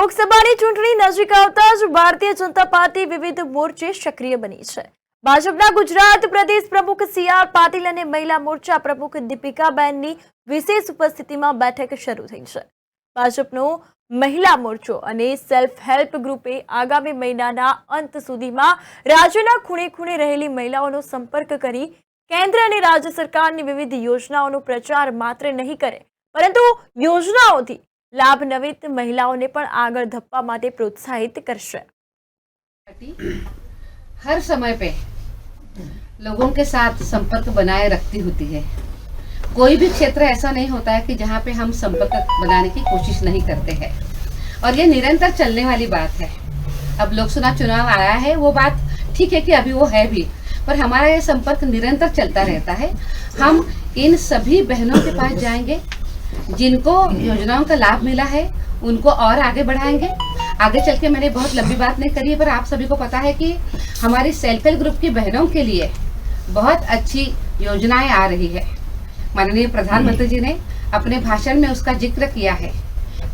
લોકસભાની ચૂંટણી નજીક આવતા જ ભારતીય જનતા પાર્ટી વિવિધ મોરચે સક્રિય બની છે। ભાજપના ગુજરાત પ્રદેશ પ્રમુખ સી.આર. પાટીલ અને મહિલા મોરચા પ્રમુખ દીપિકાબેનની વિશેષ ઉપસ્થિતિમાં બેઠક શરૂ થઈ છે। ભાજપનો મહિલા મોરચો અને સેલ્ફ હેલ્પ ગ્રુપે આગામી મહિનાના અંત સુધીમાં રાજ્યના ખૂણે ખૂણે રહેલી મહિલાઓનો સંપર્ક કરી કેન્દ્ર અને રાજ્ય સરકારની વિવિધ યોજનાઓનો પ્રચાર માત્ર નહીં કરે, પરંતુ યોજનાઓથી लाभ नवित महिलाओं ने पण आगर धप्पा माटे प्रोत्साहित करशे। हर समय पे लोगों के साथ संपर्क बनाए रखती होती है। कोई भी क्षेत्र ऐसा नहीं होता है कि जहाँ पे हम संपर्क बनाने की कोशिश नहीं करते हैं, और ये निरंतर चलने वाली बात है। अब लोकसभा चुनाव आया है, वो बात ठीक है कि अभी वो है भी, पर हमारा ये संपर्क निरंतर चलता रहता है। हम इन सभी बहनों के पास जाएंगे जिनको योजनाओं का लाभ मिला है, उनको और आगे बढ़ाएंगे। आगे चल के मैंने बहुत लंबी बात नहीं करी है, पर आप सभी को पता है कि हमारी सेल्फ हेल्प ग्रुप की बहनों के लिए बहुत अच्छी योजनाएं आ रही है। माननीय प्रधानमंत्री जी ने अपने भाषण में उसका जिक्र किया है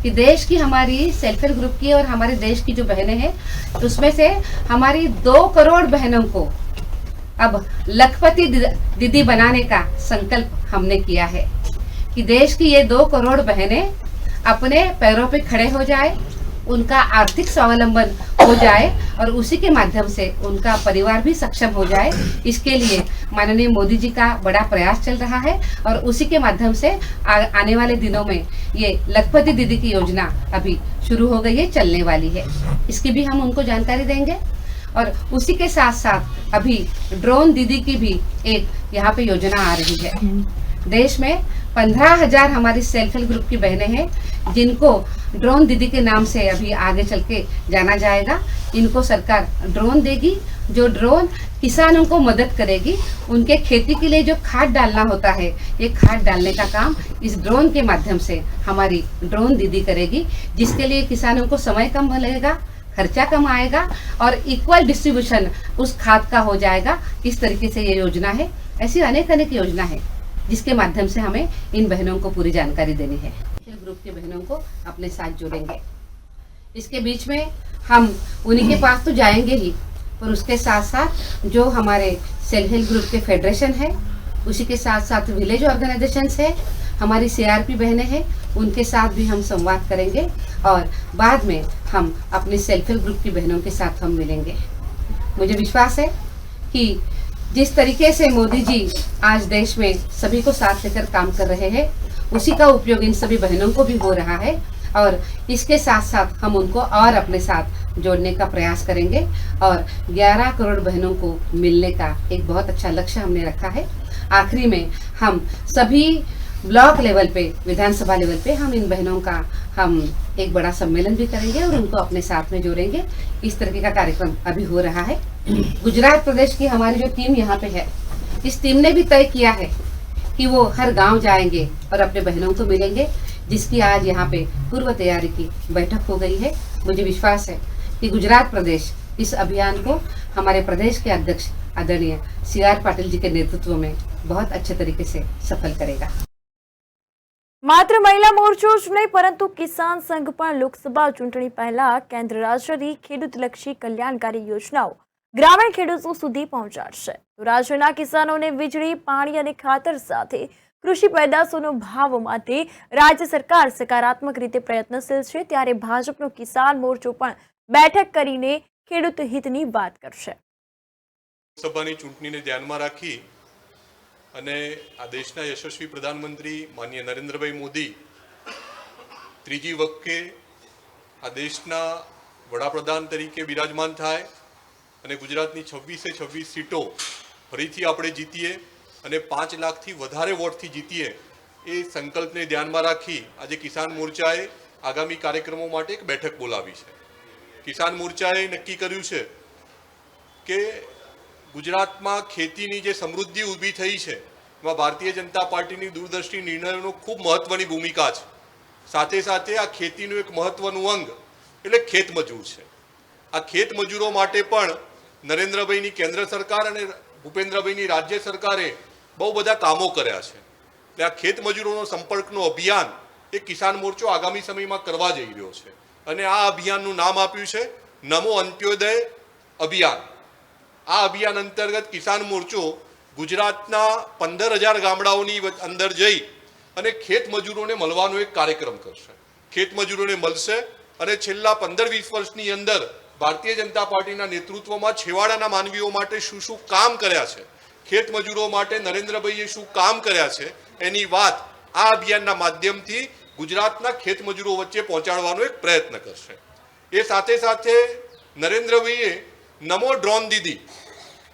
कि देश की हमारी सेल्फ हेल्प ग्रुप की और हमारे देश की जो बहनें हैं, उसमें से हमारी 2 करोड़ बहनों को अब लखपति दीदी बनाने का संकल्प हमने किया है कि देश की ये 2 करोड़ बहनें अपने पैरों पे खड़े हो जाए, उनका आर्थिक स्वावलंबन हो जाए और उसी के माध्यम से उनका परिवार भी सक्षम हो जाए। इसके लिए माननीय मोदी जी का बड़ा प्रयास चल रहा है, और उसी के माध्यम से आने वाले दिनों में ये लखपति दीदी की योजना अभी शुरू हो गई है, चलने वाली है। इसकी भी हम उनको जानकारी देंगे। और उसी के साथ साथ अभी ड्रोन दीदी की भी एक यहाँ पे योजना आ रही है। देश में 15,000 हमारी सेल्फ हेल्प ग्रुप की बहनें हैं जिनको ड्रोन दीदी के नाम से अभी आगे चल के जाना जाएगा। इनको सरकार ड्रोन देगी, जो ड्रोन किसानों को मदद करेगी। उनके खेती के लिए जो खाद डालना होता है, ये खाद डालने का काम इस ड्रोन के माध्यम से हमारी ड्रोन दीदी करेगी, जिसके लिए किसानों को समय कम लगेगा, खर्चा कम आएगा और इक्वल डिस्ट्रीब्यूशन उस खाद का हो जाएगा। इस तरीके से ये योजना है। ऐसी अनेक योजना है जिसके माध्यम से हमें इन बहनों को पूरी जानकारी देनी है। ग्रुप की बहनों को अपने साथ जोड़ेंगे। इसके बीच में हम उन्हीं के पास तो जाएंगे ही, पर उसके साथ साथ जो हमारे सेल्फ हेल्प ग्रुप के फेडरेशन है, उसी के साथ साथ विलेज ऑर्गेनाइजेशंस है, हमारी सीआरपी बहनें हैं, उनके साथ भी हम संवाद करेंगे। और बाद में हम अपनी सेल्फ हेल्प ग्रुप की बहनों के साथ हम मिलेंगे। मुझे विश्वास है कि जिस तरीके से मोदी जी आज देश में सभी को साथ लेकर काम कर रहे हैं, उसी का उपयोग इन सभी बहनों को भी हो रहा है, और इसके साथ साथ हम उनको और अपने साथ जोड़ने का प्रयास करेंगे। और 11 करोड़ बहनों को मिलने का एक बहुत अच्छा लक्ष्य हमने रखा है। आखिरी में हम सभी ब्लॉक लेवल पे, विधानसभा लेवल पे हम इन बहनों का हम एक बड़ा सम्मेलन भी करेंगे और उनको अपने साथ में जोड़ेंगे। इस तरीके का कार्यक्रम अभी हो रहा है। गुजरात प्रदेश की हमारी जो टीम यहाँ पे है, इस टीम ने भी तय किया है कि वो हर गांव जाएंगे और अपने बहनों को मिलेंगे, जिसकी आज यहाँ पे पूर्व तैयारी की बैठक हो गई है। मुझे विश्वास है कि गुजरात प्रदेश इस अभियान को हमारे प्रदेश के अध्यक्ष आदरणीय सी.आर. पाटिल जी के नेतृत्व में बहुत अच्छे तरीके से सफल करेगा। मात्र महिला मोर्चो ज नहीं, परंतु किसान संघ पण लोकसभा चूंटणी पहला केन्द्र राज्यनी खेडूतलक्षी कल्याणकारी योजनाओं ग्रामीण खेडूतो सुधी पहोंचाडशे। तो राज्यना किसानोने वीजળી, पाणी अने खातर साथे कृषि पेदाशोनो भाव माटे राज्य सरकार सकारात्मक रीते प्रयत्नशील छे, त्यारे भाजपनो किसान मोर्चो पण बैठक करीने खेडूत हितनी वात करशे। लोकसभानी चूंटणीने ध्यानमां राखी અને આ દેશના યશસ્વી પ્રધાનમંત્રી માનનીય નરેન્દ્રભાઈ મોદી ત્રીજી વખતે આ દેશના વડાપ્રધાન તરીકે બિરાજમાન થાય અને ગુજરાતની 26 સીટો ફરીથી આપણે જીતીએ અને 5 લાખથી વધારે વોટથી જીતીએ, એ સંકલ્પને ધ્યાનમાં રાખી આજે કિસાન મોરચાએ આગામી કાર્યક્રમો માટે એક બેઠક બોલાવી છે। કિસાન મોરચાએ નક્કી કર્યું છે કે ગુજરાતમાં ખેતીની જે સમૃદ્ધિ ઊભી થઈ છે, એમાં ભારતીય જનતા પાર્ટીની દૂરદર્શી નિર્ણયોનો ખૂબ મહત્વની ભૂમિકા છે। સાથે સાથે આ ખેતીનું એક મહત્વનું અંગ એટલે ખેત મજૂર છે। આ ખેત મજૂરો માટે પણ નરેન્દ્રભાઈની કેન્દ્ર સરકાર અને ભૂપેન્દ્રભાઈની રાજ્ય સરકારે બહુ બધા કામો કર્યા છે। એટલે આ ખેત મજૂરોનો સંપર્કનો અભિયાન એ કિસાન મોરચો આગામી સમયમાં કરવા જઈ રહ્યો છે। અને આ અભિયાનનું નામ આપ્યું છે નમો અંત્યોદય અભિયાન. આ અભિયાન અંતર્ગત કિસાન મોરચો ગુજરાતના 15,000 ગામડાઓની અંદર જઈ અને ખેત મજૂરોને મળવાનો એક કાર્યક્રમ કરશે. ખેત મજૂરોને મળશે અને છેલ્લા 15-20 વર્ષની અંદર ભારતીય જનતા પાર્ટીના નેતૃત્વમાં છેવાડાના માનવીઓ માટે શું શું કામ કર્યા છે, ખેત મજૂરો માટે નરેન્દ્રભાઈએ શું કામ કર્યા છે, એની વાત આ અભિયાનના માધ્યમથી ગુજરાતના ખેત મજૂરો વચ્ચે પહોંચાડવાનો એક પ્રયત્ન કરશે. એ સાથે સાથે નરેન્દ્રભાઈએ નમો ડ્રોન દીદી,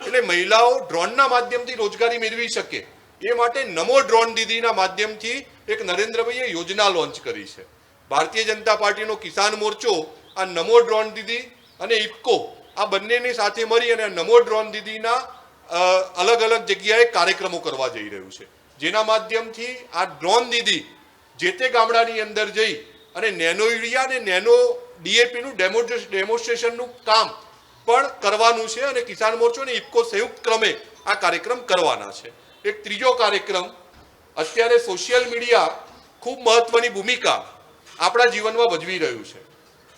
એટલે મહિલાઓ ડ્રોનના માધ્યમથી રોજગારી મેળવી શકે એ માટે નમો ડ્રોન દીદીના માધ્યમથી એક નરેન્દ્રભાઈએ યોજના લોન્ચ કરી છે. ભારતીય જનતા પાર્ટીનો કિસાન મોરચો આ નમો ડ્રોન દીદી અને ઇફકો આ બંનેની સાથે મળી અને નમો ડ્રોન દીદીના અલગ અલગ જગ્યાએ કાર્યક્રમો કરવા જઈ રહ્યું છે, જેના માધ્યમથી આ ડ્રોન દીદી જે તે ગામડાની અંદર જઈ અને નેનો યુરિયા અને નેનો ડીએપીનું ડેમોન્સ્ટ્રેશનનું કામ પણ કરવાનું છે અને કિસાન મોરચો અને ઇફકો સંયુક્ત ક્રમે આ કાર્યક્રમ કરવાના છે. એક ત્રીજો કાર્યક્રમ, અત્યારે સોશિયલ મીડિયા ખૂબ મહત્વની ભૂમિકા આપણા જીવનમાં ભજવી રહ્યું છે,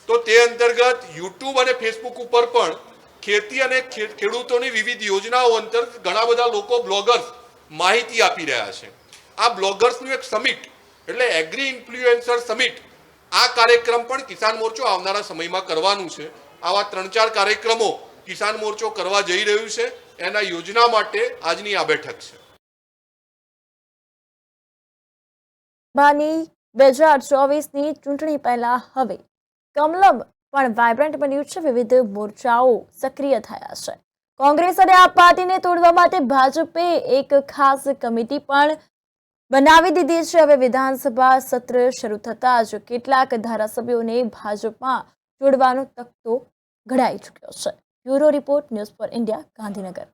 તો તે અંતર્ગત યુટ્યુબ અને ફેસબુક ઉપર પણ ખેતી અને ખેડૂતોની વિવિધ યોજનાઓ અંતર્ગત ઘણા બધા લોકો બ્લોગર્સ માહિતી આપી રહ્યા છે. આ બ્લોગર્સનું એક સમિટ એટલે એગ્રી ઇન્ફ્લુએન્સર સમિટ, આ કાર્યક્રમ પણ કિસાન મોરચો આવનારા સમયમાં કરવાનું છે. આવા 3-4 કાર્યક્રમો કિસાન મોરચો કરવા જઈ રહ્યું છે. એના યોજના માટે આજની આ બેઠક છે. બાની 2024ની ચૂંટણી પહેલા હવે કમલમ પણ વાયબ્રન્ટ બન્યું છે. વિવિધ મોરચાઓ સક્રિય થયા છે. કોંગ્રેસ અને આપ પાર્ટીને તોડવા માટે ભાજપે એક ખાસ કમિટી પણ બનાવી દીધી છે. હવે વિધાનસભા સત્ર શરૂ થતાં જ કેટલાક ધારાસભ્યોને ભાજપમાં જોડવાનો તખતો ઘડાઈ ચૂક્યો છે. Bureau report, news for India, Gandhinagar.